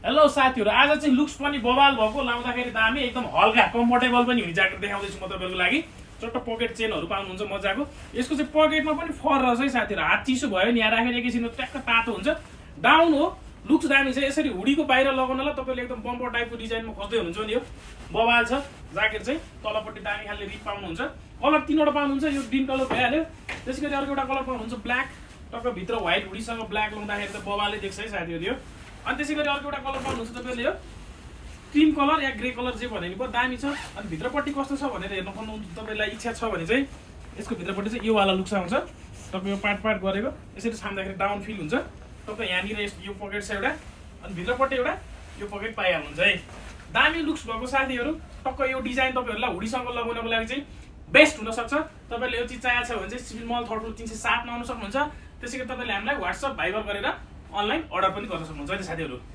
Hello साथीहरु, आज चाहिँ लुक्स पनि बवाल भएको, लाउँदाखेरि दामी, एकदम हल्का कम्फर्टेबल पनि हुने ज्याकेट देखाउँदैछु म तपाईहरुको लागि। चट्ट पकेट चेनहरु पाउनुहुन्छ मजाको। यसको चाहिँ पकेटमा पनि फर रहेछ है साथीहरु। हात चिसो भयो नि यहाँ राखेर एकैछिन ट्याक्क तातो हुन्छ। डाउन हो, लुक्स दामी छ। यसरी हुडीको बाहिर लगाउनलाई तपाईले एकदम बम्पर टाइपको डिजाइनमा खोज्दै हुनुहुन्छ नि, यो बवाल छ। ज्याकेट चाहिँ तलपट्टि दामी खालले रिप पाउनुहुन्छ। कलर तीनवटा पाउनुहुन्छ, यो ग्रीन कलर भइहाल्यो। त्यसैगरी अर्को एउटा कलर पाउनुहुन्छ ब्ल्याक, टक्क भित्र व्हाइट हुडीसँग ब्ल्याक लगाउँदाखेरि त बवालै देख्छ है साथीहरु यो। अनि त्यसैगरी अर्को एउटा कलर पाउनुहुन्छ तपाईले, यो क्रीम कलर या ग्रे कलर जे भने नि भयो, दामी छ। अनि भित्रपट्टि कस्तो छ भनेर हेर्न खोज्नु तपाईलाई इच्छा छ भने चाहिँ यसको भित्रपट्टि चाहिँ यो वाला लुक्स आउँछ। टक्क यो पार्ट गरेको यसरी छाम्दाखेरि डाउन फिल हुन्छ। टक्क यहाँनिर यो पकेट छ एउटा, अनि भित्रपट्टि एउटा यो पकेट पाइहाल्नुहुन्छ है। दामी लुक्स भएको साथीहरु, टक्क यो डिजाइन तपाईहरुलाई हुडीसँग लगाउनको लागि चाहिँ बेस्ट हुन सक्छ। तपाईले यो चीज चाहिएको छ भने चाहिँ सिभिल मल 307 मा आउन सक्नुहुन्छ। त्यसैगरी तपाईले हामीलाई WhatsApp भाइबर गरेर अनलाइन अर्डर पनि गर्न सक्नुहुन्छ है साथीहरु।